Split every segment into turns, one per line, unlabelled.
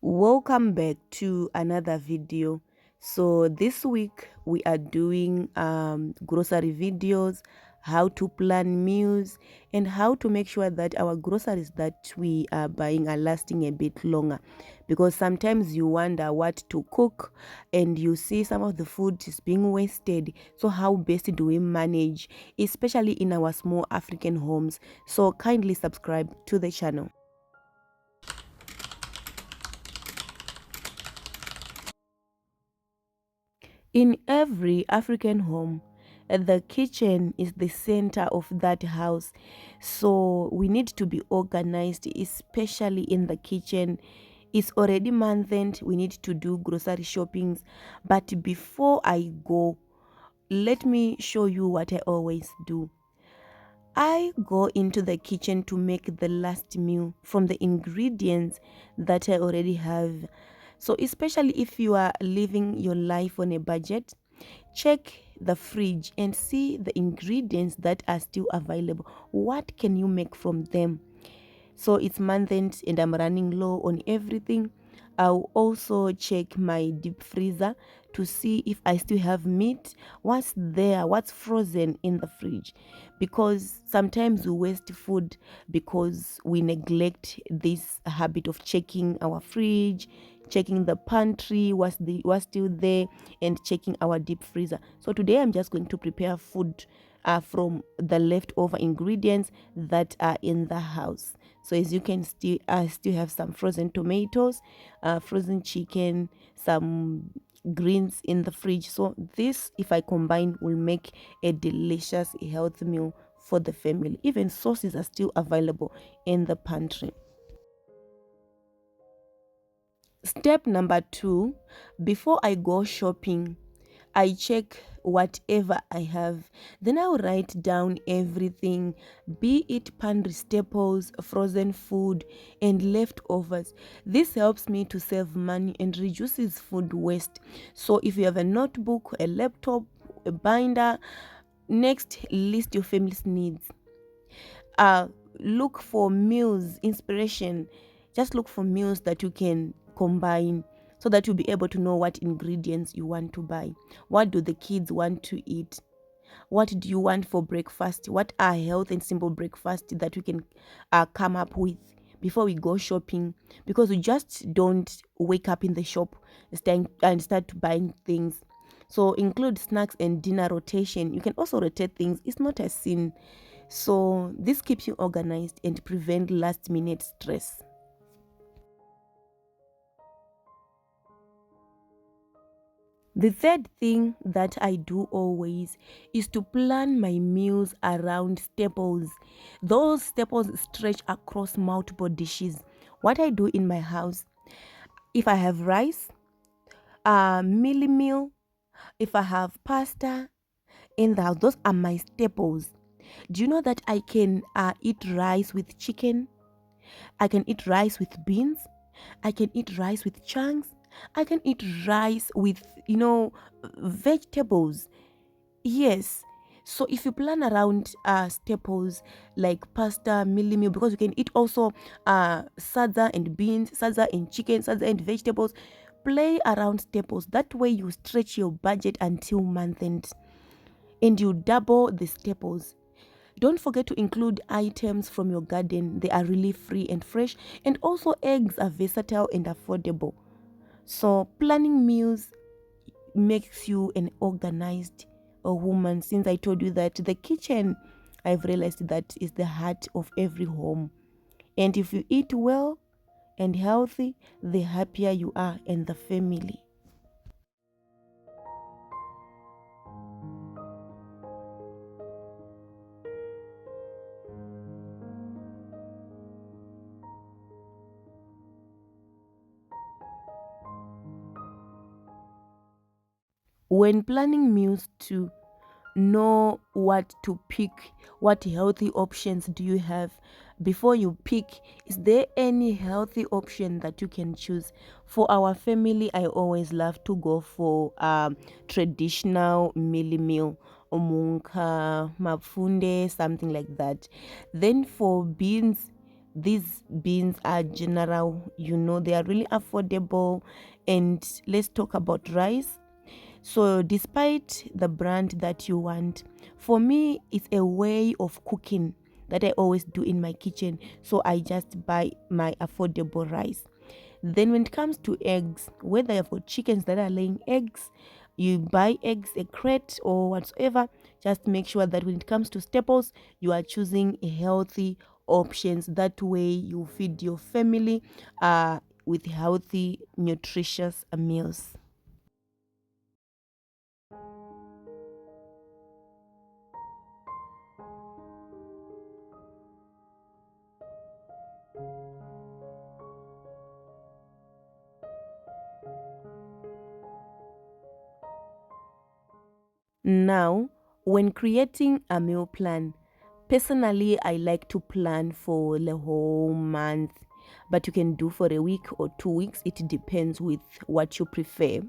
Welcome back to another video. So this week we are doing grocery videos, how to plan meals, and how to make sure that our groceries that we are buying are lasting a bit longer, because sometimes you wonder what to cook and you see some of the food is being wasted. So how best do we manage, especially in our small African homes? So kindly subscribe to the channel. In every African home, the kitchen is the center of that house. So we need to be organized, especially in the kitchen. It's already month end, we need to do grocery shoppings. But before I go, let me show you what I always do. I go into the kitchen to make the last meal from the ingredients that I already have. So, especially if you are living your life on a budget, check the fridge and see the ingredients that are still available. What can you make from them? So it's month end and I'm running low on everything. I'll also check my deep freezer to see if I still have meat, what's there, what's frozen in the fridge, because sometimes we waste food because we neglect this habit of checking our fridge, checking the pantry, what's still there, and checking our deep freezer. So today I'm just going to prepare food from the leftover ingredients that are in the house. So as you can still have some frozen tomatoes, frozen chicken, some greens in the fridge. So this, if I combine, will make a delicious healthy meal for the family. Even sauces are still available in the pantry. Step number 2, before I go shopping, I check whatever I have. Then I'll write down everything, be it pantry staples, frozen food, and leftovers. This helps me to save money and reduces food waste. So if you have a notebook, a laptop, a binder, next list your family's needs. Look for meals inspiration. Just look for meals that you can combine, so that you'll be able to know what ingredients you want to buy. What do the kids want to eat? What do you want for breakfast? What are health and simple breakfast that we can come up with before we go shopping? Because we just don't wake up in the shop and start buying things. So include snacks and dinner rotation. You can also rotate things. It's not a sin. So this keeps you organized and prevent last minute stress. The third thing that I do always is to plan my meals around staples. Those staples stretch across multiple dishes. What I do in my house, if I have rice, mealy meal, if I have pasta in the house, those are my staples. Do you know that I can eat rice with chicken? I can eat rice with beans. I can eat rice with chunks. I can eat rice with, vegetables. Yes. So if you plan around staples like pasta, mealy meal, because you can eat also salsa and beans, salsa and chicken, salsa and vegetables, play around staples. That way you stretch your budget until month end and you double the staples. Don't forget to include items from your garden. They are really free and fresh. And also eggs are versatile and affordable. So planning meals makes you an organized woman. Since I told you that the kitchen, I've realized that is the heart of every home. And if you eat well and healthy, the happier you are and the family. When planning meals too, know what to pick. What healthy options do you have? Before you pick, is there any healthy option that you can choose? For our family, I always love to go for traditional mealy meal, omunka, mafunde, something like that. Then for beans, These beans are general, they are really affordable. And let's talk about rice. So despite the brand that you want, for me it's a way of cooking that I always do in my kitchen. So I just buy my affordable rice. Then when it comes to eggs, whether you've got chickens that are laying eggs, you buy eggs, a crate or whatsoever, just make sure that when it comes to staples, you are choosing healthy options. That way you feed your family with healthy, nutritious meals. Now, when creating a meal plan, personally, I like to plan for the whole month, but you can do for a week or 2 weeks. It depends with what you prefer.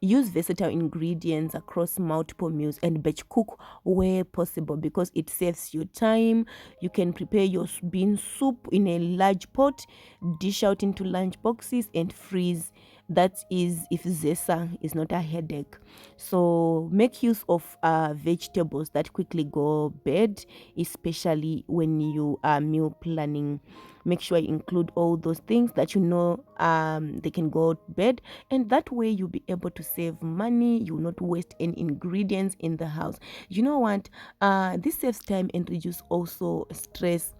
Use versatile ingredients across multiple meals and batch cook where possible because it saves you time. You can prepare your bean soup in a large pot, dish out into lunch boxes, and freeze. That is if zesa is not a headache. So make use of vegetables that quickly go bad, especially when you are meal planning. Make sure you include all those things that they can go bad, and that way you'll be able to save money. You will not waste any ingredients in the house. You know what? This saves time and reduce also stress.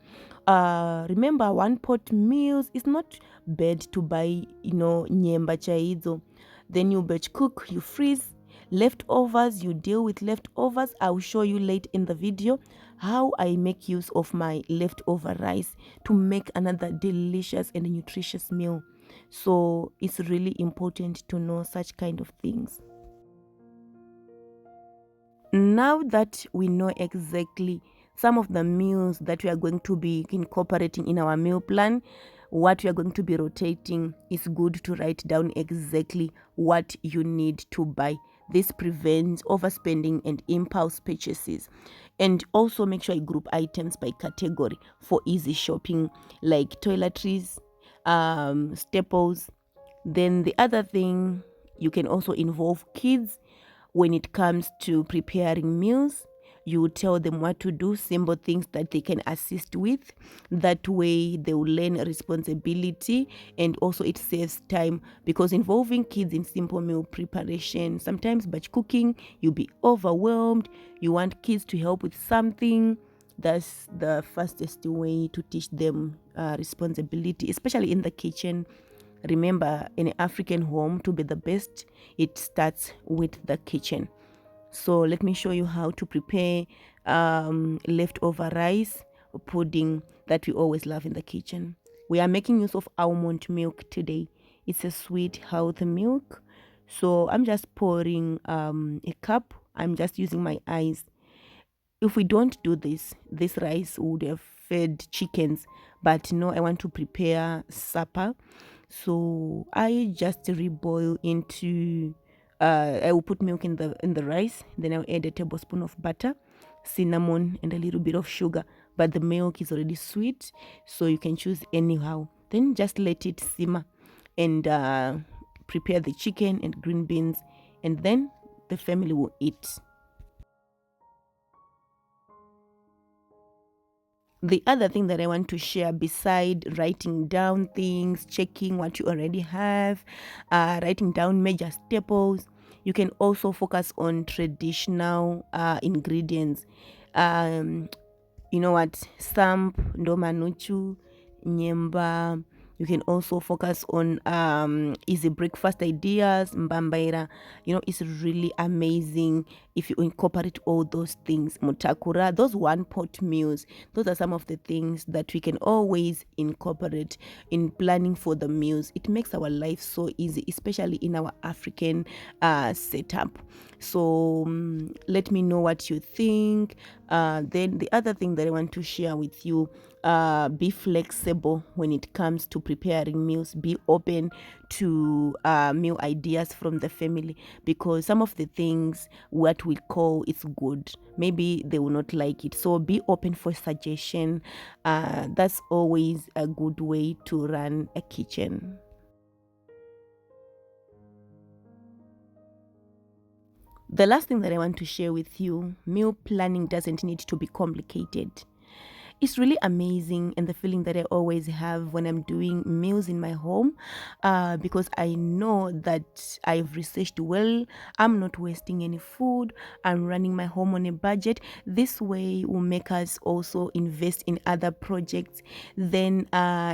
Remember, one pot meals is not bad to buy, nyemba chaizo. Then you batch cook, you freeze. Leftovers, you deal with leftovers. I'll show you late in the video how I make use of my leftover rice to make another delicious and nutritious meal. So it's really important to know such kind of things. Now that we know exactly some of the meals that we are going to be incorporating in our meal plan, what we are going to be rotating, it's good to write down exactly what you need to buy. This prevents overspending and impulse purchases. And also make sure you group items by category for easy shopping, like toiletries, staples. Then the other thing, you can also involve kids when it comes to preparing meals. You tell them what to do, simple things that they can assist with. That way they will learn responsibility, and also it saves time because involving kids in simple meal preparation, sometimes batch cooking, you'll be overwhelmed. You want kids to help with something. That's the fastest way to teach them responsibility, especially in the kitchen. Remember, in an African home, to be the best, it starts with the kitchen. So let me show you how to prepare leftover rice or pudding that we always love in the kitchen. We are making use of almond milk today. It's a sweet, healthy milk. So I'm just pouring a cup. I'm just using my eyes. If we don't do this rice would have fed chickens. But no, I want to prepare supper. So I just reboil into I will put milk in the rice, then I'll add a tablespoon of butter, cinnamon, and a little bit of sugar. But the milk is already sweet, so you can choose anyhow. Then just let it simmer and prepare the chicken and green beans, and then the family will eat. The other thing that I want to share, beside writing down things, checking what you already have, writing down major staples, you can also focus on traditional ingredients. You know what? Stamp, ndomanuchu, nyemba. You can also focus on easy breakfast ideas, mbambaira. It's really amazing if you incorporate all those things. Mutakura, those one pot meals, those are some of the things that we can always incorporate in planning for the meals. It makes our life so easy, especially in our African setup. So let me know what you think. Then the other thing that I want to share with you, be flexible when it comes to preparing meals. Be open to meal ideas from the family, because some of the things what what we call it's good. Maybe they will not like it. So be open for suggestion. That's always a good way to run a kitchen. The last thing that I want to share with you, meal planning doesn't need to be complicated. It's really amazing, and the feeling that I always have when I'm doing meals in my home, because I know that I've researched well. I'm not wasting any food. I'm running my home on a budget. This way will make us also invest in other projects. Then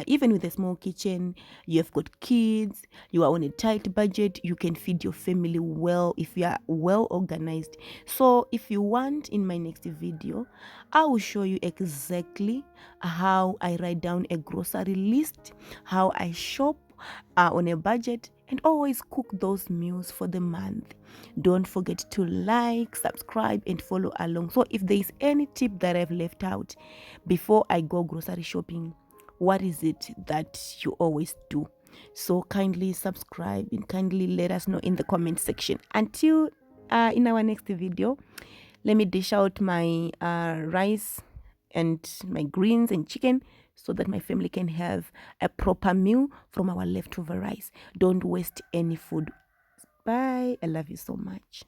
even with a small kitchen, you have got kids, you are on a tight budget, you can feed your family well if you are well organized. So if you want, in my next video I will show you exactly how I write down a grocery list, how I shop on a budget, and always cook those meals for the month. Don't forget to like, subscribe, and follow along. So if there is any tip that I've left out before I go grocery shopping, what is it that you always do? So kindly subscribe and kindly let us know in the comment section. Until in our next video, let me dish out my rice and my greens and chicken so that my family can have a proper meal from our leftover rice. Don't waste any food. Bye. I love you so much.